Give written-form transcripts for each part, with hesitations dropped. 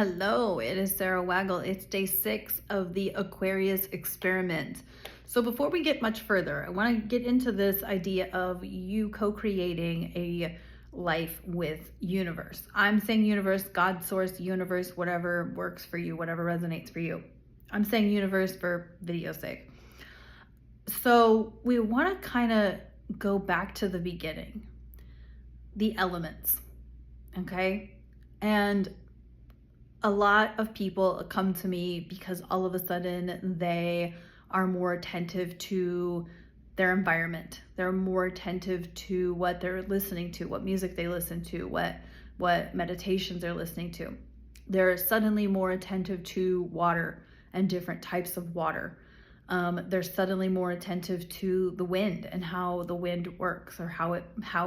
Hello, it is Sara Waggle. It's day 6 of the Aquarius Experiment. So before we get much further, I want to get into this idea of you co-creating a life with universe. I'm saying universe, God, source, universe, whatever works for you, whatever resonates for you. I'm saying universe for video's sake. So we want to kind of go back to the beginning, the elements, okay? And a lot of people come to me because all of a sudden they are more attentive to their environment. They're more attentive to what they're listening to, what music they listen to, what meditations they're listening to. They're suddenly more attentive to water and different types of water. They're suddenly more attentive to the wind and how the wind works, or how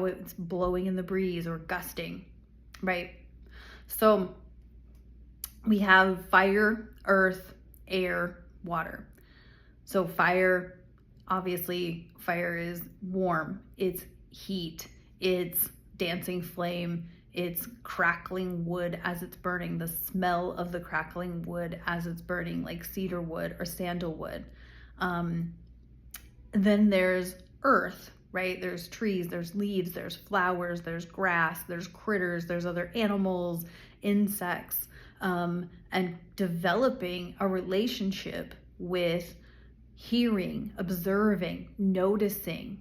it's blowing in the breeze or gusting, right? So we have fire, earth, air, water. So fire, obviously, fire is warm, it's heat, it's dancing flame, it's crackling wood as it's burning, the smell of the crackling wood as it's burning, like cedar wood or sandalwood. Then there's earth, right? There's trees, there's leaves, there's flowers, there's grass, there's critters, there's other animals, insects, and developing a relationship with hearing, observing, noticing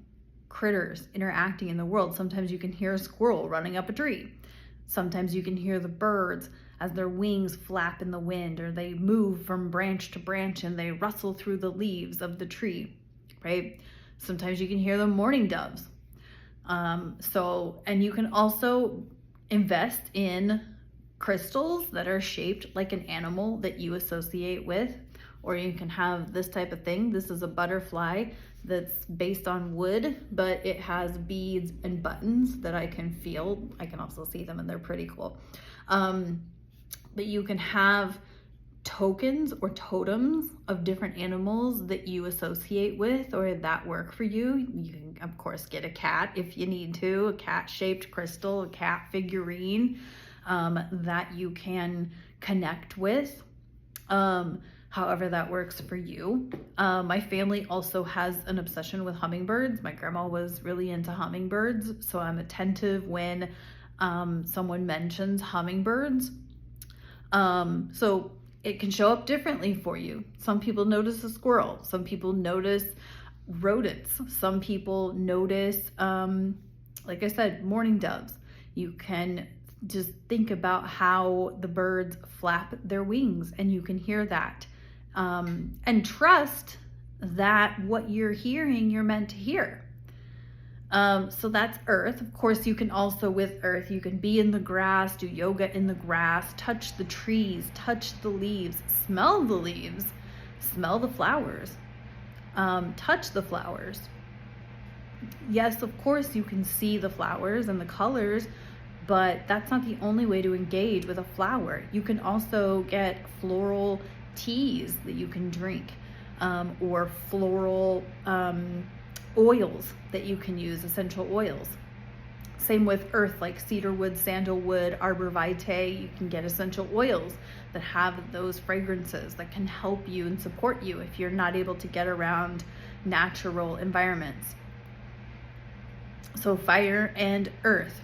critters interacting in the world. Sometimes you can hear a squirrel running up a tree. Sometimes you can hear the birds as their wings flap in the wind, or they move from branch to branch and they rustle through the leaves of the tree, right? Sometimes you can hear the mourning doves. And you can also invest in crystals that are shaped like an animal that you associate with, or you can have this type of thing. This is a butterfly that's based on wood, but it has beads and buttons that I can feel. I can also see them and they're pretty cool. But you can have tokens or totems of different animals that you associate with or that work for you. You can, of course, get a cat if you need to, a cat-shaped crystal, a cat figurine that you can connect with, however that works for you. My family also has an obsession with hummingbirds. My grandma was really into hummingbirds, so I'm attentive when someone mentions hummingbirds. So it can show up differently for you. Some people notice a squirrel, some people notice rodents, some people notice, like I said, mourning doves. You can just think about how the birds flap their wings and you can hear that. And trust that what you're hearing, you're meant to hear. So that's earth. Of course, you can also, with earth, you can be in the grass, do yoga in the grass, touch the trees, touch the leaves, smell the flowers, touch the flowers. Yes, of course, you can see the flowers and the colors, but that's not the only way to engage with a flower. You can also get floral teas that you can drink, or floral oils that you can use, essential oils. Same with earth, like cedarwood, sandalwood, arbor vitae. You can get essential oils that have those fragrances that can help you and support you if you're not able to get around natural environments. So fire and earth.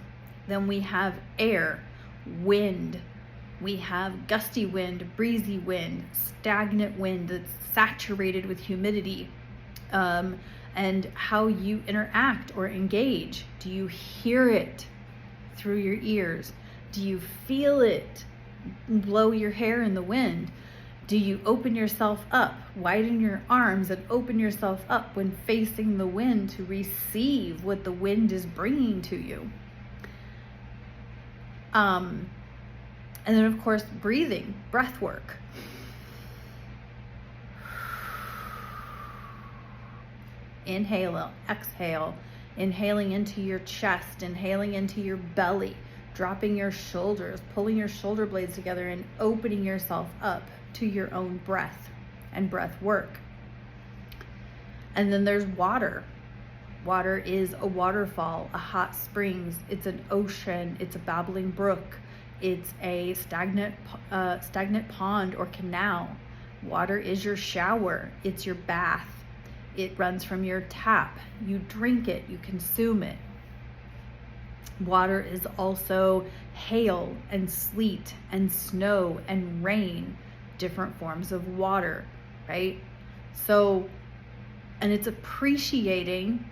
Then we have air, wind. We have gusty wind, breezy wind, stagnant wind that's saturated with humidity. And how you interact or engage. Do you hear it through your ears? Do you feel it blow your hair in the wind? Do you open yourself up, widen your arms and open yourself up when facing the wind to receive what the wind is bringing to you? And then, of course, breathing, breath work. Inhale, exhale, inhaling into your chest, inhaling into your belly, dropping your shoulders, pulling your shoulder blades together and opening yourself up to your own breath and breath work. And then there's water. Water is a waterfall, a hot springs, it's an ocean, it's a babbling brook, It's a stagnant pond or canal. Water is your shower. It's your bath. It runs from your tap. You drink it, you consume it. Water is also hail and sleet and snow and rain, different forms of water, right? So, and it's appreciating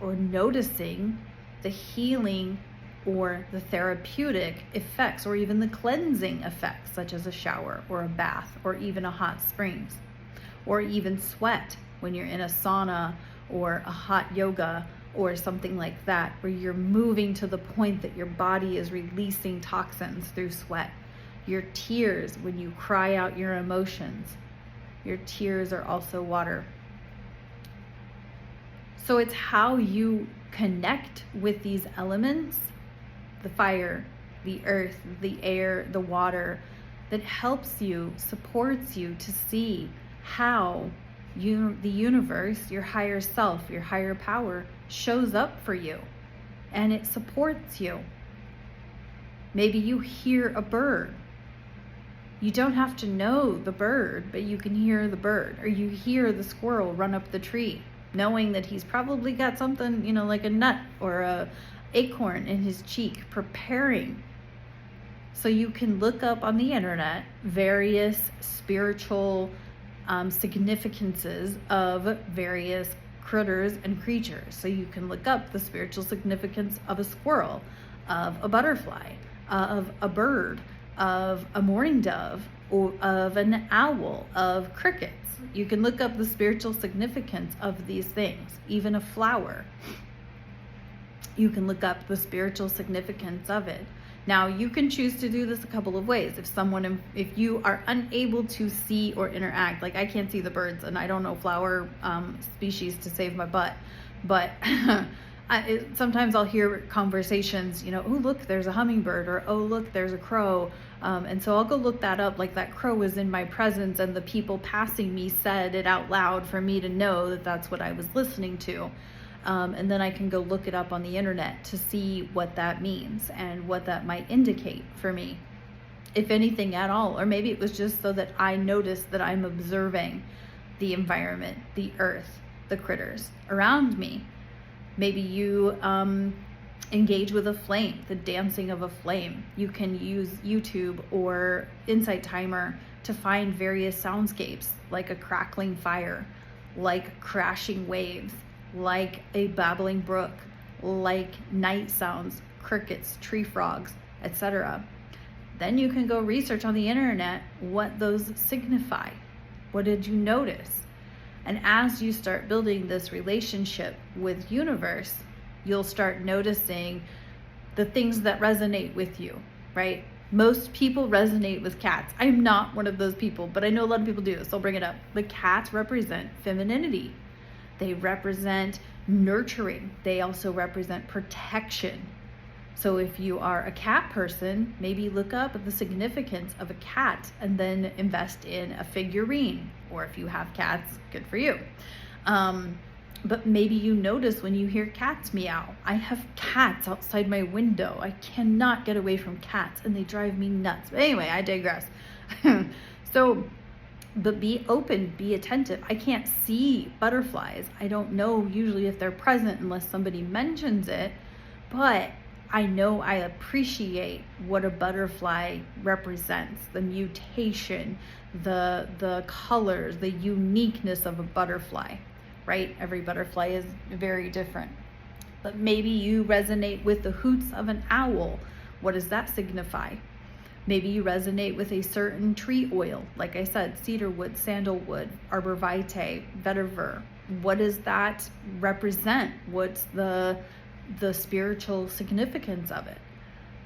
or noticing the healing or the therapeutic effects or even the cleansing effects, such as a shower or a bath or even a hot springs or even sweat when you're in a sauna or a hot yoga or something like that, where you're moving to the point that your body is releasing toxins through sweat. Your tears, when you cry out your emotions, your tears are also water. So it's how you connect with these elements, the fire, the earth, the air, the water, that helps you, supports you to see how the universe, your higher self, your higher power shows up for you, and it supports you. Maybe you hear a bird. You don't have to know the bird, but you can hear the bird, or you hear the squirrel run up the tree, knowing that he's probably got something, like a nut or a acorn in his cheek, preparing. So you can look up on the internet various spiritual significances of various critters and creatures. So you can look up the spiritual significance of a squirrel, of a butterfly, of a bird, of a mourning dove, or of an owl, of crickets. You can look up the spiritual significance of these things, even a flower. You can look up the spiritual significance of it. Now, you can choose to do this a couple of ways. If you are unable to see or interact, like I can't see the birds and I don't know flower species to save my butt, but sometimes I'll hear conversations, oh, look, there's a hummingbird, or oh, look, there's a crow. And so I'll go look that up, like that crow was in my presence and the people passing me said it out loud for me to know that that's what I was listening to. And then I can go look it up on the internet to see what that means and what that might indicate for me, if anything at all. Or maybe it was just so that I notice that I'm observing the environment, the earth, the critters around me. Maybe you engage with a flame, the dancing of a flame. You can use YouTube or Insight Timer to find various soundscapes, like a crackling fire, like crashing waves, like a babbling brook, like night sounds, crickets, tree frogs, etc. Then you can go research on the internet what those signify. What did you notice? And as you start building this relationship with universe, you'll start noticing the things that resonate with you, right? Most people resonate with cats. I'm not one of those people, but I know a lot of people do, so I'll bring it up. The cats represent femininity. They represent nurturing. They also represent protection. So if you are a cat person, maybe look up the significance of a cat and then invest in a figurine. Or if you have cats, good for you. But maybe you notice when you hear cats meow. I have cats outside my window. I cannot get away from cats and they drive me nuts. But anyway, I digress. But be open, be attentive. I can't see butterflies. I don't know usually if they're present unless somebody mentions it, but I know I appreciate what a butterfly represents, the mutation, the colors, the uniqueness of a butterfly, right? Every butterfly is very different. But maybe you resonate with the hoots of an owl. What does that signify? Maybe you resonate with a certain tree oil, like I said, cedarwood, sandalwood, arbor vitae, vetiver. What does that represent? What's the spiritual significance of it?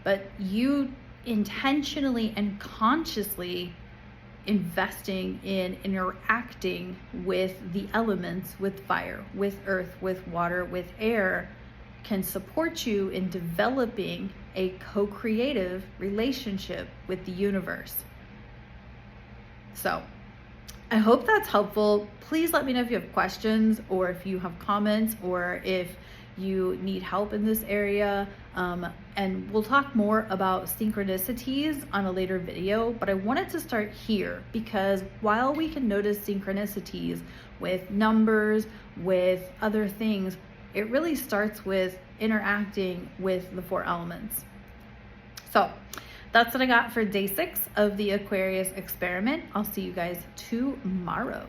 But you intentionally and consciously investing in interacting with the elements, with fire, with earth, with water, with air, can support you in developing a co-creative relationship with the universe. So I hope that's helpful. Please let me know if you have questions or if you have comments or if you need help in this area. And we'll talk more about synchronicities on a later video, but I wanted to start here because while we can notice synchronicities with numbers, with other things, it really starts with interacting with the 4 elements. So that's what I got for day 6 of the Aquarius experiment. I'll see you guys tomorrow.